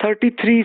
33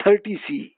30 CE,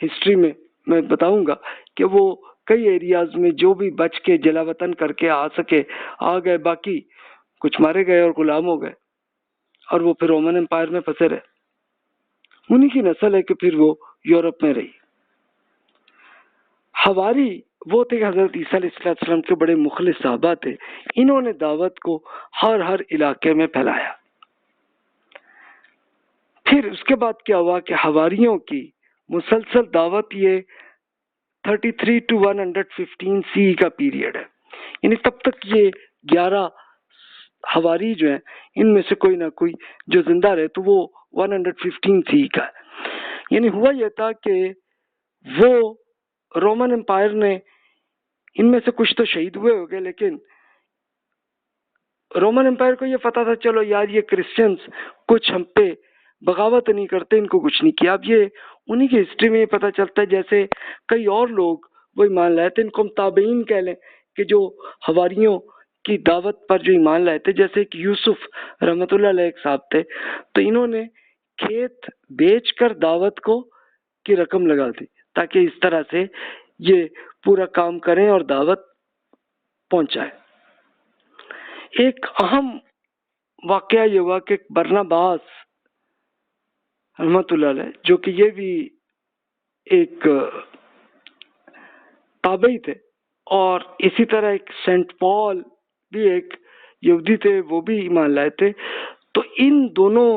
history میں بتاؤں گا کہ وہ کئی ایریاز میں جو بھی بچ کے جلا وطن کر کے آ سکے آ گئے، باقی کچھ مارے گئے اور غلام ہو گئے، اور وہ پھر رومن امپائر میں پھنسے رہے. انہی کی نسل ہے کہ پھر وہ یورپ میں رہی. حواری وہ تھے حضرت عیسیٰ علیہ السلام کے بڑے مخلص صحابہ تھے. انہوں نے دعوت کو ہر علاقے میں پھیلایا. پھر اس کے بعد کیا ہوا کہ حواریوں کی مسلسل دعوت، یہ 33 to 115 سی کا پیریڈ ہے، یعنی تب تک یہ 11 حواری جو ہیں ان میں سے کوئی نہ کوئی جو زندہ رہے تو وہ 115 سی کا ہے. یعنی ہوا یہ تھا کہ وہ رومن امپائر نے ان میں سے کچھ تو شہید ہوئے ہو گئے، لیکن رومن امپائر کو یہ پتا تھا چلو یار یہ کرسچنز کچھ ہم پہ بغاوت نہیں کرتے، ان کو کچھ نہیں کیا. اب یہ انہی کی ہسٹری میں یہ پتا چلتا ہے جیسے کئی اور لوگ وہ ایمان لائے تھے، ان کو ہم تابعین کہہ لیں کہ جو حواریوں کی دعوت پر جو ایمان لائے تھے. جیسے کہ یوسف رحمۃ اللہ علیہ ایک صاحب تھے، تو انہوں نے کھیت بیچ کر دعوت کو کی رقم لگا دی تاکہ اس طرح سے یہ پورا کام کریں اور دعوت پہنچائے. ایک اہم واقعہ یہ ہوا کہ برناباس رحمۃ اللہ علیہ، جو کہ یہ بھی ایک تابعی تھے، اور اسی طرح ایک سینٹ پال بھی ایک یہودی تھے، وہ بھی ایمان لائے تھے. تو ان دونوں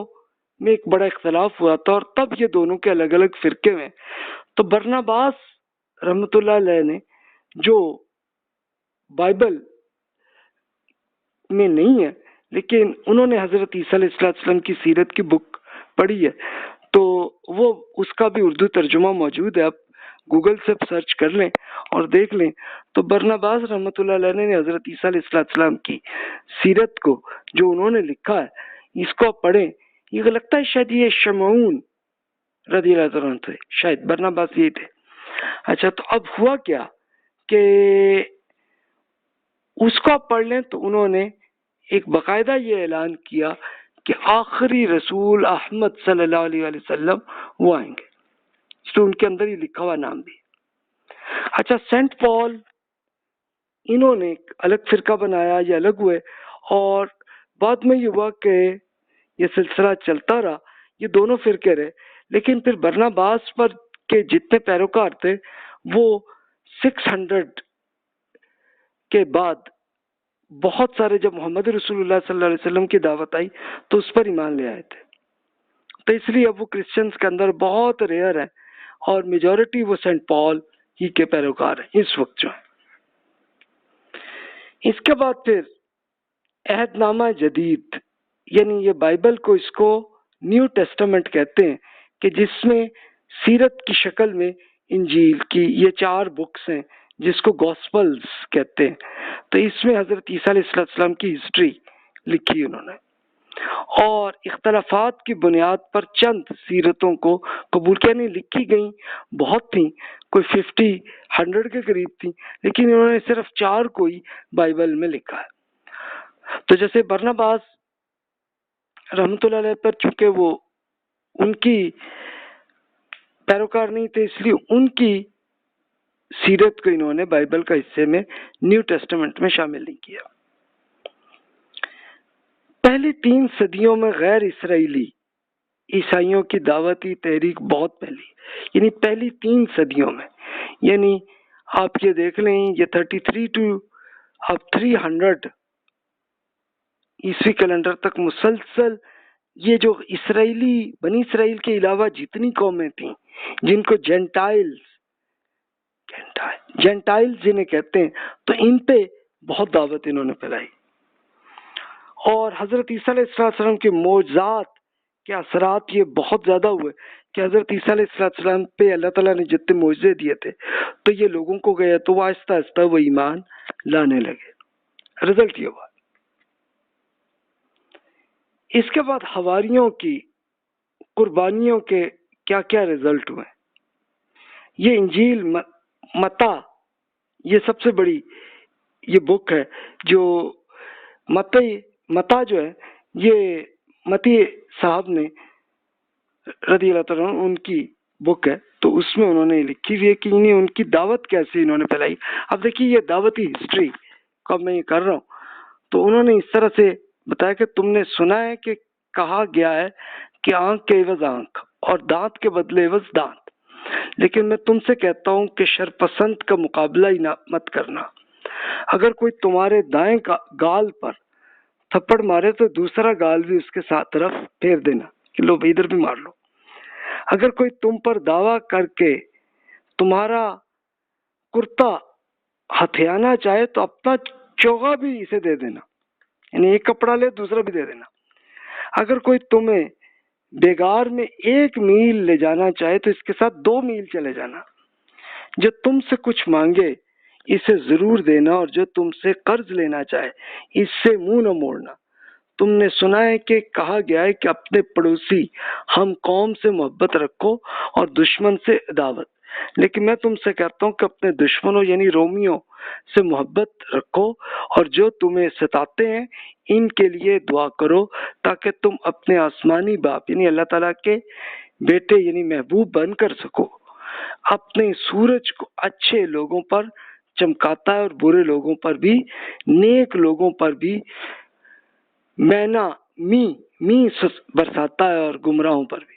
میں ایک بڑا اختلاف ہوا تھا اور تب یہ دونوں کے الگ الگ فرقے میں. تو برناباس رحمۃ اللہ علیہ نے جو بائبل میں نہیں ہے لیکن انہوں نے حضرت عیسیٰ علیہ السلام کی سیرت کی بک پڑھی ہے، تو وہ اس کا بھی اردو ترجمہ موجود ہے، آپ گوگل سے سرچ کر لیں اور دیکھ لیں. تو برناباس رحمۃ اللہ علیہ نے حضرت عیسیٰ علیہ السلام کی سیرت کو جو انہوں نے لکھا ہے اس کو پڑھیں. یہ لگتا ہے شاید یہ شمعون رضی اللہ عنہ تھے، شاید برناباس یہ تھے. اچھا، تو اب ہوا کیا کہ اس کو آپ پڑھ لیں تو انہوں نے ایک باقاعدہ یہ اعلان کیا کہ آخری رسول احمد صلی اللہ علیہ وسلم وہ آئیں گے، تو ان کے اندر یہ لکھا ہوا نام بھی. اچھا، سینٹ پال انہوں نے ایک الگ فرقہ بنایا، یہ الگ ہوئے، اور بعد میں یہ ہوا کہ یہ سلسلہ چلتا رہا، یہ دونوں فرقے رہے. لیکن پھر برناباس پر کے جتنے پیروکار تھے وہ 600 کے بعد بہت سارے، جب محمد رسول اللہ صلی اللہ علیہ وسلم کی دعوت آئی تو اس پر ایمان لے آئے تھے. تو اس لیے اب وہ کرسچنز کے اندر بہت ریئر ہے اور میجورٹی وہ سینٹ پال ہی کے پیروکار ہیں اس وقت جو ہے. اس کے بعد پھر عہد نامہ جدید، یعنی یہ بائبل کو اس کو نیو ٹیسٹامنٹ کہتے ہیں، کہ جس میں سیرت کی شکل میں انجیل کی یہ 4 بکس ہیں جس کو گاسپلز کہتے ہیں. تو اس میں حضرت عیسیٰ علیہ السلام کی ہسٹری لکھی انہوں نے، اور اختلافات کی بنیاد پر چند سیرتوں کو قبول کیا. نہیں لکھی گئیں بہت تھیں، کوئی 100 کے قریب تھیں، لیکن انہوں نے صرف 4 کو ہی بائبل میں لکھا ہے. تو جیسے برناباس رحمۃ اللہ علیہ پر چونکہ وہ ان کی پیروکار نہیں تھے، اس لیے ان کی سیرت کو انہوں نے بائبل کا حصے میں نیو ٹیسٹامنٹ میں شامل نہیں کیا. پہلی 3 صدیوں میں غیر اسرائیلی عیسائیوں کی دعوتی تحریک بہت پہلی، یعنی پہلی 3 صدیوں میں، یعنی آپ یہ دیکھ لیں یہ 33 to 300 عیسوی کیلنڈر تک مسلسل یہ جو اسرائیلی بنی اسرائیل کے علاوہ جتنی قومیں تھیں جن کو جینٹائلز جنہیں کہتے ہیں، تو ان پہ بہت دعوت انہوں نے پھیلائی. اور حضرت عیسیٰ علیہ السلام کے معجزات کے اثرات یہ بہت زیادہ ہوئے کہ حضرت عیسیٰ علیہ السلام پہ اللہ تعالیٰ نے جتنے معجزے دیے تھے تو یہ لوگوں کو گئے تو وہ آہستہ آہستہ وہ ایمان لانے لگے. رزلٹ یہ ہوا. اس کے بعد حواریوں کی قربانیوں کے کیا کیا رزلٹ ہوئے. یہ انجیل متا، یہ سب سے بڑی یہ بک ہے جو متا جو ہے، یہ متی صاحب نے رضی اللہ تعالیٰ عنہ ان کی بک ہے. تو اس میں انہوں نے لکھی ہوئی ہے کہ انہیں ان کی دعوت کیسے انہوں نے پھیلائی. اب دیکھیے یہ دعوتی ہسٹری کو میں یہ کر رہا ہوں، تو انہوں نے اس طرح سے بتایا کہ تم نے سنا ہے کہ کہا گیا ہے کہ آنکھ کے عوض آنکھ اور دانت کے بدلے عوض دانت، لیکن میں تم سے کہتا ہوں کہ شرپسند کا مقابلہ ہی مت کرنا. اگر کوئی تمہارے دائیں گال پر تھپڑ مارے تو دوسرا گال بھی اس کے ساتھ طرف پھیر دینا کہ لو ادھر بھی مار لو. اگر کوئی تم پر دعویٰ کر کے تمہارا کرتا ہتھیانا چاہے تو اپنا چوغا بھی اسے دے دینا، یعنی ایک کپڑا لے دوسرا بھی دے دینا. اگر کوئی تمہیں بیگار میں 1 میل لے جانا چاہے تو اس کے ساتھ 2 میل چلے جانا. جو تم سے کچھ مانگے اسے ضرور دینا، اور جو تم سے قرض لینا چاہے اس سے منہ نہ موڑنا. تم نے سنا ہے کہ کہا گیا ہے کہ اپنے پڑوسی ہم قوم سے محبت رکھو اور دشمن سے عداوت، لیکن میں تم سے کہتا ہوں کہ اپنے دشمنوں یعنی رومیوں سے محبت رکھو اور جو تمہیں ستاتے ہیں ان کے لیے دعا کرو تاکہ تم اپنے آسمانی باپ یعنی اللہ تعالیٰ کے بیٹے یعنی محبوب بن کر سکو. اپنے سورج کو اچھے لوگوں پر چمکاتا ہے اور برے لوگوں پر بھی، نیک لوگوں پر بھی مینا می برساتا ہے اور گمراہوں پر بھی.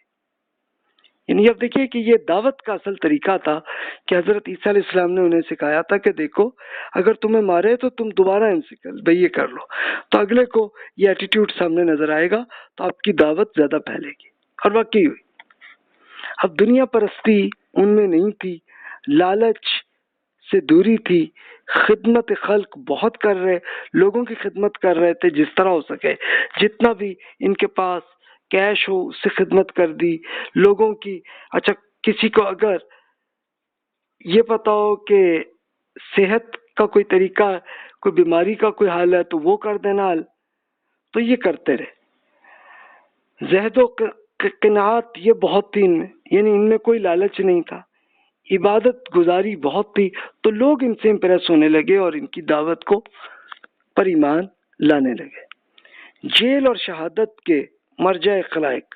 یعنی اب دیکھیے کہ یہ دعوت کا اصل طریقہ تھا کہ حضرت عیسیٰ علیہ السلام نے انہیں سکھایا تھا کہ دیکھو اگر تمہیں مارے تو تم دوبارہ ان سے بھائی یہ کر لو، تو اگلے کو یہ ایٹیٹیوڈ سامنے نظر آئے گا تو آپ کی دعوت زیادہ پھیلے گی. اور واقعی ہوئی. اب دنیا پرستی ان میں نہیں تھی، لالچ سے دوری تھی، خدمت خلق بہت کر رہے، لوگوں کی خدمت کر رہے تھے جس طرح ہو سکے، جتنا بھی ان کے پاس کیش ہو اس سے خدمت کر دی لوگوں کی. اچھا کسی کو اگر یہ پتا ہو کہ صحت کا کوئی طریقہ، کوئی بیماری کا کوئی حال ہے تو وہ کر دینا حل، تو یہ کرتے رہے. زہد و قناعت یہ بہت تھی ان میں، یعنی ان میں کوئی لالچ نہیں تھا، عبادت گزاری بہت تھی، تو لوگ ان سے امپریس ہونے لگے اور ان کی دعوت کو پر ایمان لانے لگے. جیل اور شہادت کے مرجع خلائق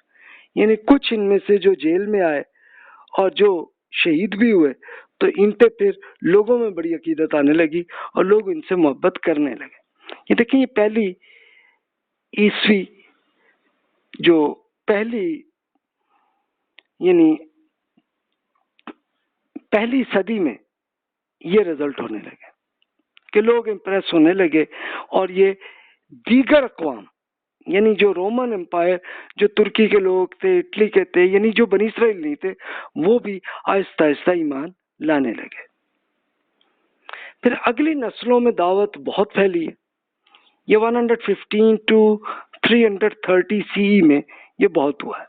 یعنی کچھ ان میں سے جو جیل میں آئے اور جو شہید بھی ہوئے تو ان پہ پھر لوگوں میں بڑی عقیدت آنے لگی اور لوگ ان سے محبت کرنے لگے. یہ دیکھیں یہ پہلی عیسوی جو پہلی یعنی پہلی صدی میں یہ رزلٹ ہونے لگے کہ لوگ امپریس ہونے لگے، اور یہ دیگر اقوام یعنی جو رومن امپائر، جو ترکی کے لوگ تھے، اٹلی کے تھے، یعنی جو بنی اسرائیل نہیں تھے، وہ بھی آہستہ آہستہ ایمان لانے لگے. پھر اگلی نسلوں میں دعوت بہت پھیلی ہے. یہ 115 to 330 CE میں یہ بہت ہوا ہے.